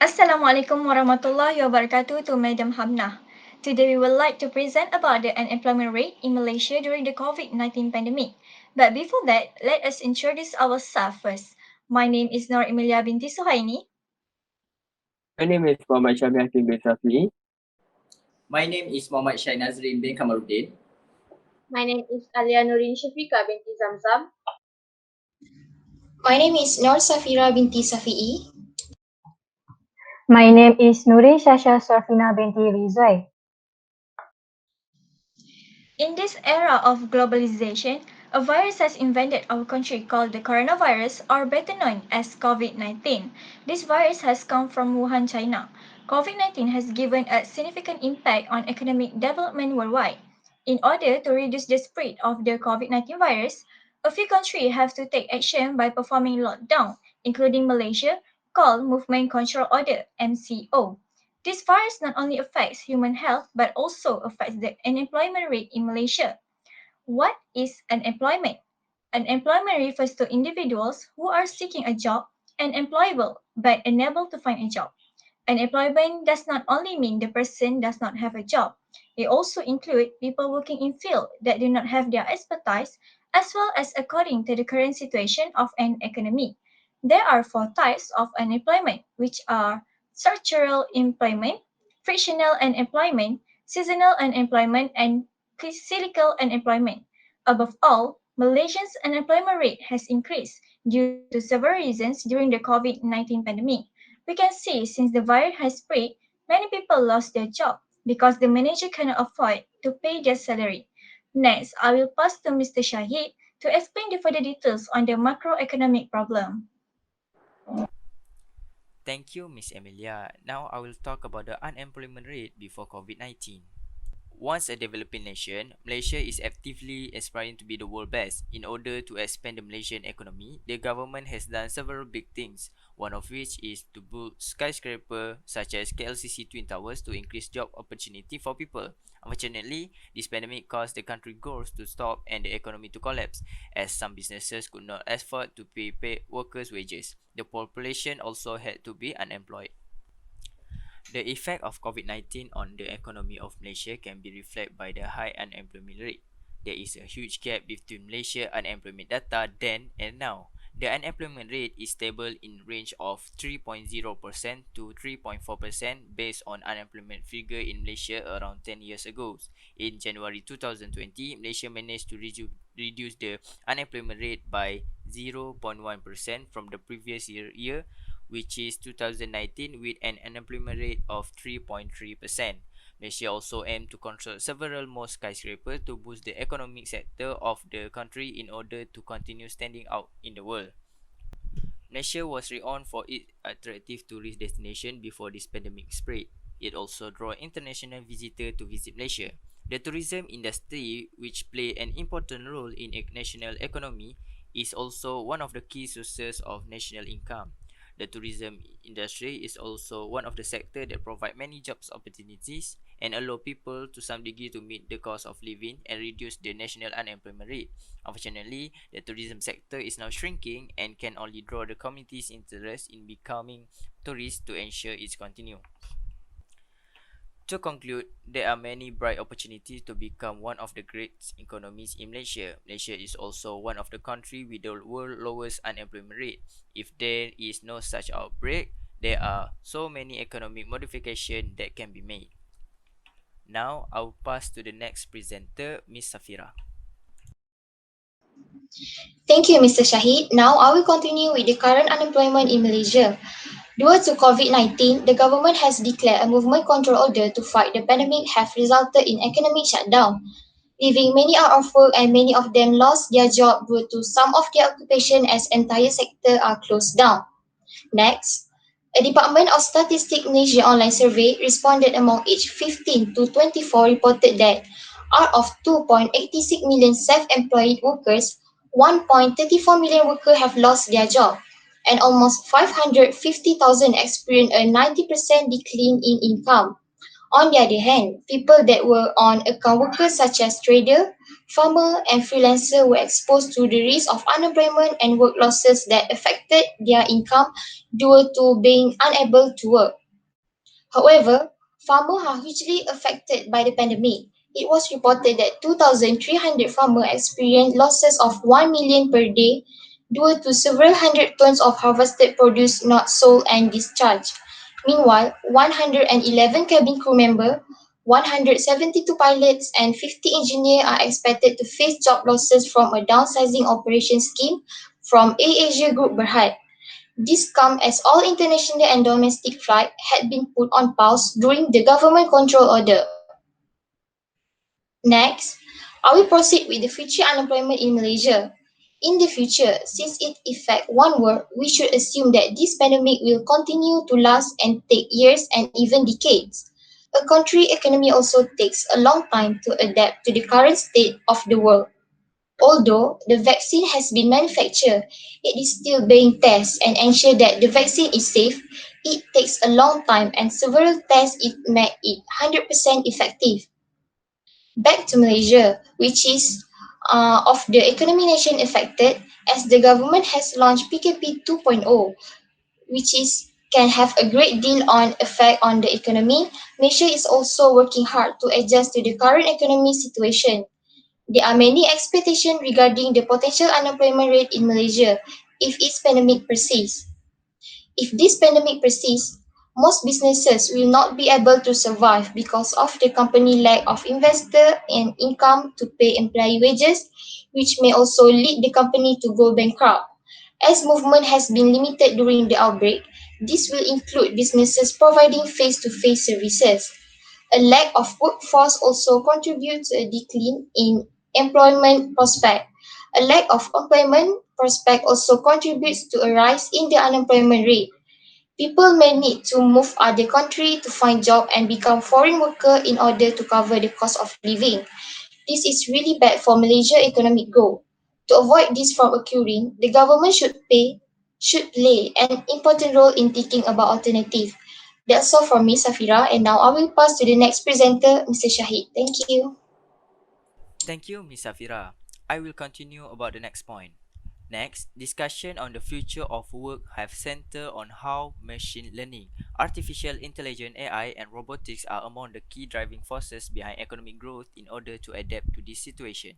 Assalamualaikum warahmatullahi wabarakatuh to Madam Hamna. Today we would like to present about the unemployment rate in Malaysia during the COVID-19 pandemic. But before that, let us introduce ourselves first. My name is Nor Emilia binti Suhaini. My name is Muhammad Syami Hakim bin Shafi'i. My name is Muhammad Syed Nazrin bin Kamaluddin. My name is Alia Nurin Shafika binti Zamzam. My name is Nur Safira binti Safi'i. My name is Nuri Shasha Sarfina binti Rizai. In this era of globalization, a virus has invaded our country called the coronavirus, or better known as COVID-19. This virus has come from Wuhan, China. COVID-19 has given a significant impact on economic development worldwide. In order to reduce the spread of the COVID-19 virus, a few countries have to take action by performing lockdown, including Malaysia, called Movement Control Order (MCO). This virus not only affects human health but also affects the unemployment rate in Malaysia. What is unemployment? Unemployment refers to individuals who are seeking a job and employable but unable to find a job. Unemployment does not only mean the person does not have a job. It also includes people working in fields that do not have their expertise, as well as according to the current situation of an economy. There are four types of unemployment, which are structural employment, frictional unemployment, seasonal unemployment, and cyclical unemployment. Above all, Malaysia's unemployment rate has increased due to several reasons during the COVID-19 pandemic. We can see since the virus has spread, many people lost their job because the manager cannot afford to pay their salary. Next, I will pass to Mr. Shahid to explain the further details on the macroeconomic problem. Thank you, Miss Emilia. Now I will talk about the unemployment rate before COVID-19. Once a developing nation, Malaysia is actively aspiring to be the world best. In order to expand the Malaysian economy, the government has done several big things, one of which is to build skyscrapers such as KLCC Twin Towers to increase job opportunity for people. Unfortunately, this pandemic caused the country growth to stop and the economy to collapse, as some businesses could not afford to pay workers' wages. The population also had to be unemployed. The effect of COVID-19 on the economy of Malaysia can be reflected by the high unemployment rate. There is a huge gap between Malaysia unemployment data then and now. The unemployment rate is stable in range of 3.0% to 3.4% based on unemployment figure in Malaysia around 10 years ago. In January 2020, Malaysia managed to reduce the unemployment rate by 0.1% from the previous year, which is 2019, with an unemployment rate of 3.3%. Malaysia also aimed to construct several more skyscrapers to boost the economic sector of the country in order to continue standing out in the world. Malaysia was renowned for its attractive tourist destination before this pandemic spread. It also drew international visitors to visit Malaysia. The tourism industry, which play an important role in a national economy, is also one of the key sources of national income. The tourism industry is also one of the sectors that provide many jobs opportunities and allow people to some degree to meet the cost of living and reduce the national unemployment rate. Unfortunately, the tourism sector is now shrinking and can only draw the community's interest in becoming tourists to ensure its continue. To conclude, there are many bright opportunities to become one of the great economies in Malaysia. Malaysia is also one of the countries with the world's lowest unemployment rate. If there is no such outbreak, there are so many economic modifications that can be made. Now, I will pass to the next presenter, Ms. Safira. Thank you, Mr. Shahid. Now I will continue with the current unemployment in Malaysia. Due to COVID-19, the government has declared a movement control order to fight the pandemic have resulted in economic shutdown, leaving many out of work and many of them lost their job due to some of their occupation as entire sector are closed down. Next, a Department of Statistics Malaysia online survey responded among age 15 to 24 reported that out of 2.86 million self-employed workers, 1.34 million workers have lost their job, and almost 550,000 experienced a 90% decline in income. On the other hand, people that were on account workers such as trader, Farmer and freelancer were exposed to the risk of unemployment and work losses that affected their income due to being unable to work. However, farmers are hugely affected by the pandemic. It was reported that 2,300 farmers experienced losses of 1 million per day due to several hundred tons of harvested produce not sold and discharged. Meanwhile, 111 cabin crew members, 172 pilots, and 50 engineers are expected to face job losses from a downsizing operation scheme from AirAsia Group Berhad. This comes as all international and domestic flights had been put on pause during the government control order. Next, I will proceed with the future unemployment in Malaysia. In the future, since it affects one world, we should assume that this pandemic will continue to last and take years and even decades. A country economy also takes a long time to adapt to the current state of the world. Although the vaccine has been manufactured, it is still being tested and ensure that the vaccine is safe. It takes a long time and several tests it make it 100% effective. Back to Malaysia, which is of the economy nation affected, as the government has launched PKP 2.0, which is can have a great deal on effect on the economy. Malaysia is also working hard to adjust to the current economic situation. There are many expectations regarding the potential unemployment rate in Malaysia if its pandemic persists. If this pandemic persists, most businesses will not be able to survive because of the company lack of investor and income to pay employee wages, which may also lead the company to go bankrupt. As movement has been limited during the outbreak, this will include businesses providing face-to-face services. A lack of workforce also contributes to a decline in employment prospect. A lack of employment prospect also contributes to a rise in the unemployment rate. People may need to move other country to find job and become foreign worker in order to cover the cost of living. This is really bad for Malaysia economic growth. To avoid this from occurring, the government should play an important role in thinking about alternative. That's all from me, Safira, and now I will pass to the next presenter, Mr. Shahid. Thank you. Thank you, Ms. Safira. I will continue about the next point. Next, discussion on the future of work have centered on how machine learning, artificial intelligence AI, and robotics are among the key driving forces behind economic growth in order to adapt to this situation.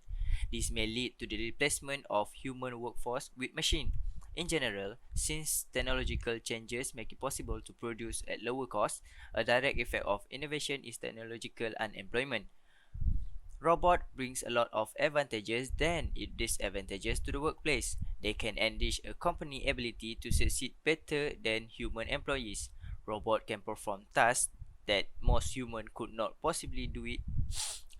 This may lead to the replacement of human workforce with machine. In general, since technological changes make it possible to produce at lower cost, a direct effect of innovation is technological unemployment. Robot brings a lot of advantages than it disadvantages to the workplace. They can enrich a company ability to succeed better than human employees. Robot can perform tasks that most human could not possibly do it,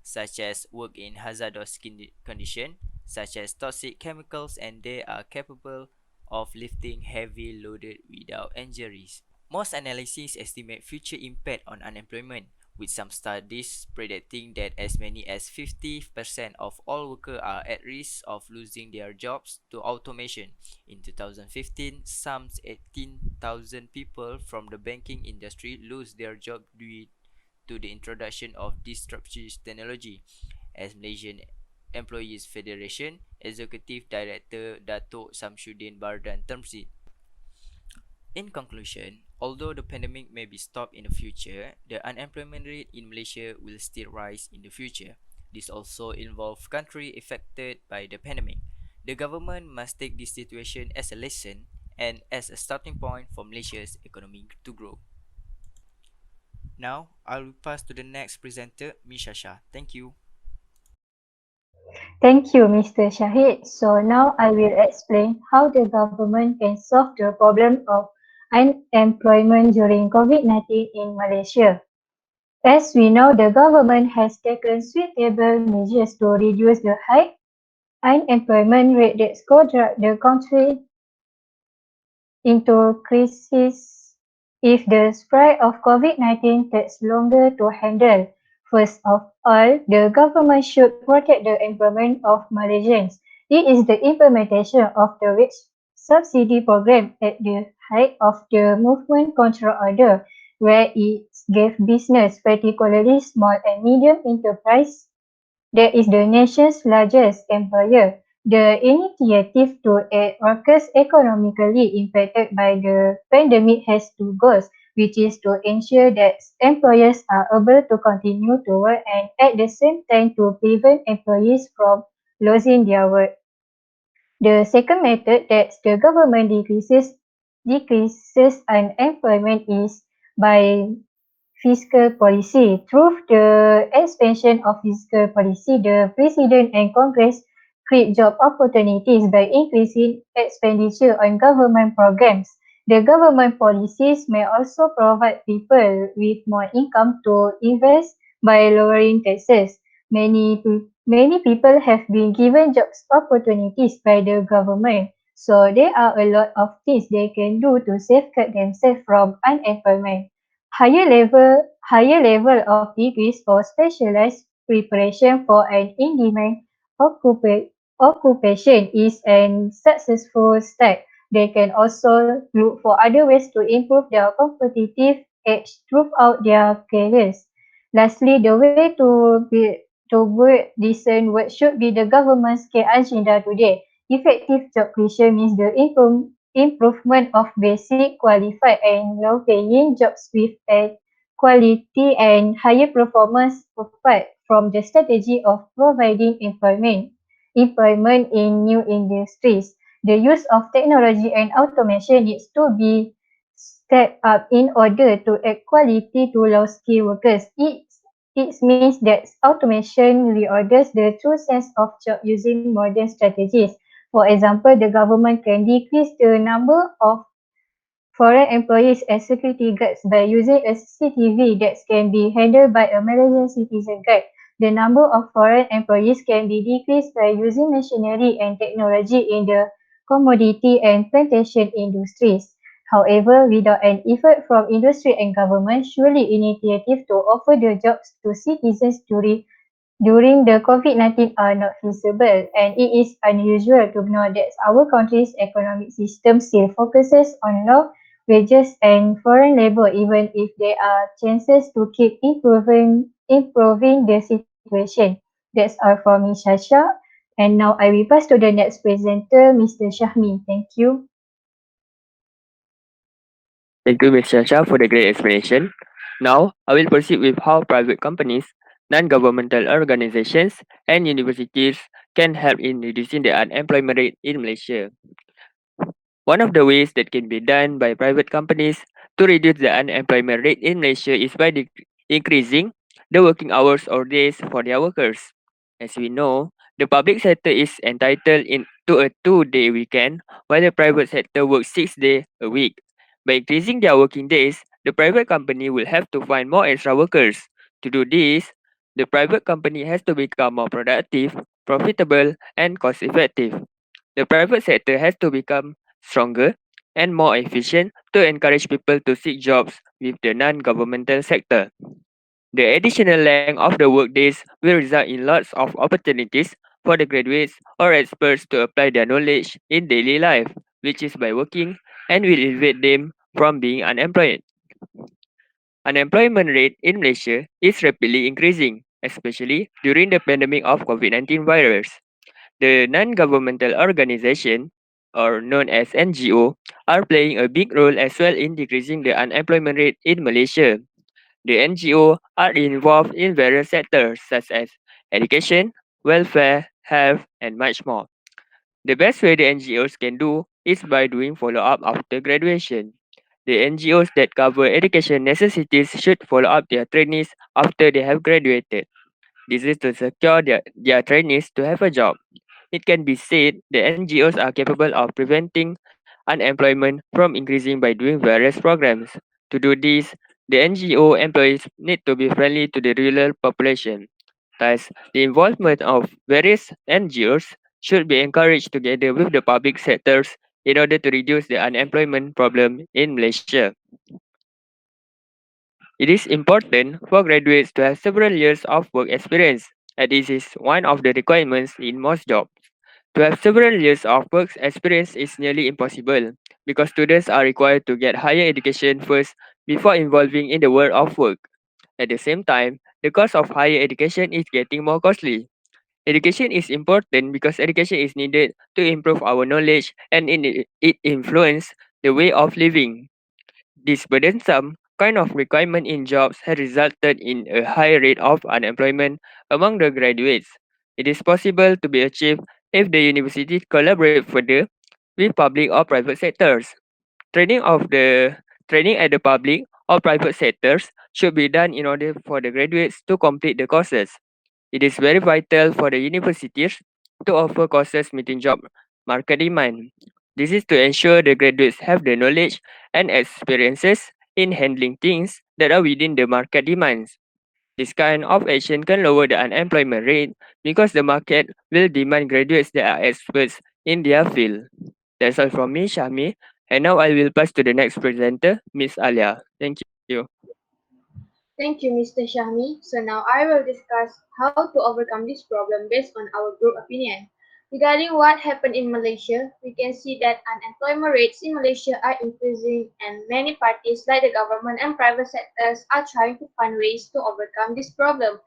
such as work in hazardous condition, such as toxic chemicals, and they are capable of lifting heavy loaded without injuries. Most analyses estimate future impact on unemployment, with some studies predicting that as many as 50% of all workers are at risk of losing their jobs to automation. In 2015, some 18,000 people from the banking industry lose their job due to the introduction of disruptive technology. As Malaysian Employees Federation Executive Director Datuk Samsudin Bardan terms it. In conclusion, although the pandemic may be stopped in the future, the unemployment rate in Malaysia will still rise in the future. This also involves countries affected by the pandemic. The government must take this situation as a lesson and as a starting point for Malaysia's economy to grow. Now, I will pass to the next presenter, Ms. Shasha. Thank you. Thank you, Mr. Shahid. So now I will explain how the government can solve the problem of unemployment during COVID-19 in Malaysia. As we know, the government has taken suitable measures to reduce the high unemployment rate that could drag the country into crisis if the spread of COVID-19 takes longer to handle. First of all, the government should protect the employment of Malaysians. It is the implementation of the wage subsidy program at the height of the movement control order, where it gave business, particularly small and medium enterprise, that is the nation's largest employer. The initiative to aid workers economically impacted by the pandemic has two goals, which is to ensure that employers are able to continue to work and at the same time to prevent employees from losing their work. The second method that the government decreases unemployment is by fiscal policy. Through the expansion of fiscal policy, the President and Congress create job opportunities by increasing expenditure on government programs. The government policies may also provide people with more income to invest by lowering taxes. Many people have been given jobs opportunities by the government. So there are a lot of things they can do to safeguard themselves from unemployment. Higher level of degrees or specialized preparation for an in-demand occupation is a successful step. They can also look for other ways to improve their competitive edge throughout their careers. Lastly, the way to build decent work should be the government's key agenda today. Effective job creation means the improvement of basic, qualified, and low-paying jobs with a quality and higher performance apart from the strategy of providing employment in new industries. The use of technology and automation needs to be stepped up in order to add quality to low-skilled workers. It means that automation reorders the true sense of job using modern strategies. For example, the government can decrease the number of foreign employees as security guards by using a CCTV that can be handled by a Malaysian citizen guard. The number of foreign employees can be decreased by using machinery and technology in the commodity and plantation industries. However, without an effort from industry and government, surely initiative to offer the jobs to citizens during the COVID-19 are not feasible, and it is unusual to know that our country's economic system still focuses on low wages and foreign labor even if there are chances to keep improving the situation. That's all from me, Shasha. And now I will pass to the next presenter, Mr. Shahmi. Thank you. Thank you, Ms. Shasha, for the great explanation. Now, I will proceed with how private companies, non-governmental organizations, and universities can help in reducing the unemployment rate in Malaysia. One of the ways that can be done by private companies to reduce the unemployment rate in Malaysia is by increasing the working hours or days for their workers. As we know, the public sector is entitled to a 2-day weekend, while the private sector works 6 days a week. By increasing their working days, the private company will have to find more extra workers. To do this, the private company has to become more productive, profitable, and cost effective. The private sector has to become stronger and more efficient to encourage people to seek jobs with the non-governmental sector. The additional length of the workdays will result in lots of opportunities for the graduates or experts to apply their knowledge in daily life, which is by working and will elevate them from being unemployed. Unemployment rate in Malaysia is rapidly increasing, especially during the pandemic of COVID-19 virus. The non-governmental organization, or known as NGO, are playing a big role as well in decreasing the unemployment rate in Malaysia. The NGO are involved in various sectors such as education, welfare, health, and much more. The best way the NGOs can do is by doing follow-up after graduation. The NGOs that cover education necessities should follow up their trainees after they have graduated. This is to secure their trainees to have a job. It can be said the NGOs are capable of preventing unemployment from increasing by doing various programs. To do this, the NGO employees need to be friendly to the rural population. Thus, the involvement of various NGOs should be encouraged together with the public sectors in order to reduce the unemployment problem in Malaysia. It is important for graduates to have several years of work experience, and this is one of the requirements in most jobs. To have several years of work experience is nearly impossible because students are required to get higher education first before involving in the world of work. At the same time, the cost of higher education is getting more costly. Education is important because education is needed to improve our knowledge and it influences the way of living. This burdensome kind of requirement in jobs has resulted in a high rate of unemployment among the graduates. It is possible to be achieved if the universities collaborate further with public or private sectors. Training of the training at the public or private sectors should be done in order for the graduates to complete the courses. It is very vital for the universities to offer courses meeting job market demand. This is to ensure the graduates have the knowledge and experiences in handling things that are within the market demands. This kind of action can lower the unemployment rate because the market will demand graduates that are experts in their field. That's all from me, Shami. And now I will pass to the next presenter, Miss Alia. Thank you. Thank you, Mr. Shahmi. So now I will discuss how to overcome this problem based on our group opinion. Regarding what happened in Malaysia, we can see that unemployment rates in Malaysia are increasing and many parties like the government and private sectors are trying to find ways to overcome this problem.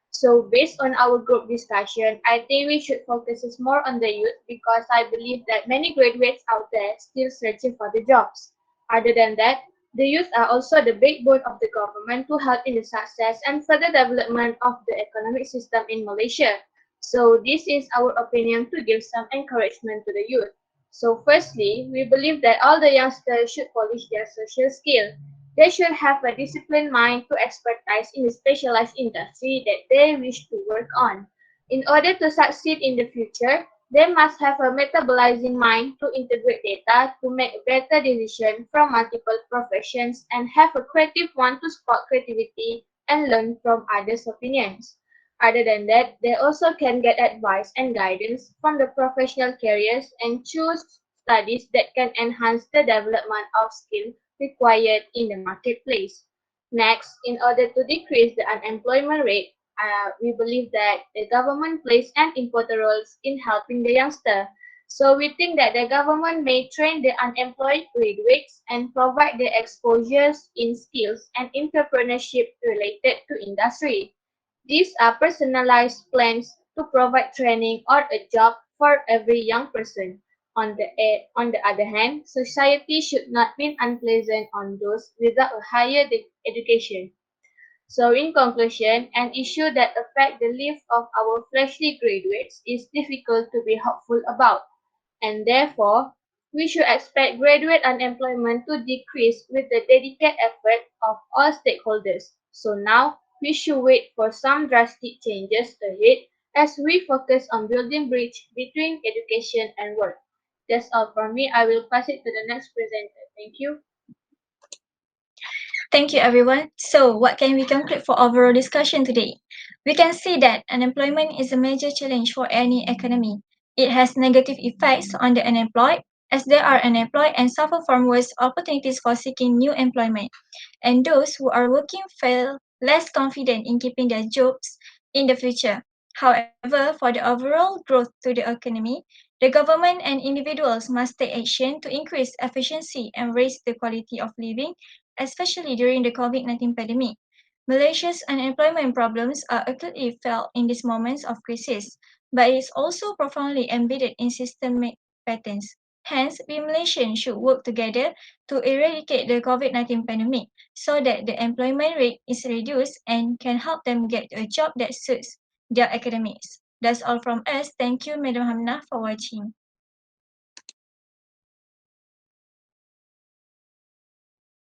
So based on our group discussion, I think we should focus more on the youth because I believe that many graduates out there still searching for the jobs. Other than that, the youth are also the backbone of the government to help in the success and further development of the economic system in Malaysia. So this is our opinion to give some encouragement to the youth. So firstly, we believe that all the youngsters should polish their social skill. They should have a disciplined mind to expertise in the specialized industry that they wish to work on. In order to succeed in the future, they must have a metabolizing mind to integrate data to make a better decision from multiple professions and have a creative one to spot creativity and learn from others' opinions. Other than that, they also can get advice and guidance from the professional careers and choose studies that can enhance the development of skills required in the marketplace. Next, in order to decrease the unemployment rate, we believe that the government plays an important role in helping the youngster. So we think that the government may train the unemployed graduates and provide the exposures in skills and entrepreneurship related to industry. These are personalized plans to provide training or a job for every young person. On the other hand, society should not be unpleasant on those without a higher education. So in conclusion, an issue that affects the life of our freshly graduates is difficult to be hopeful about, and therefore, we should expect graduate unemployment to decrease with the dedicated effort of all stakeholders. So now, we should wait for some drastic changes ahead as we focus on building bridge between education and work. That's all from me. I will pass it to the next presenter. Thank you. Thank you, everyone. So, what can we conclude for overall discussion today? We can see that unemployment is a major challenge for any economy. It has negative effects on the unemployed, as they are unemployed and suffer from worse opportunities for seeking new employment. And those who are working feel less confident in keeping their jobs in the future. However, for the overall growth to the economy, the government and individuals must take action to increase efficiency and raise the quality of living, especially during the COVID-19 pandemic. Malaysia's unemployment problems are acutely felt in these moments of crisis, but it's also profoundly embedded in systemic patterns. Hence, we Malaysians should work together to eradicate the COVID-19 pandemic so that the employment rate is reduced and can help them get a job that suits their academics. That's all from us. Thank you, Madam Hamna, for watching.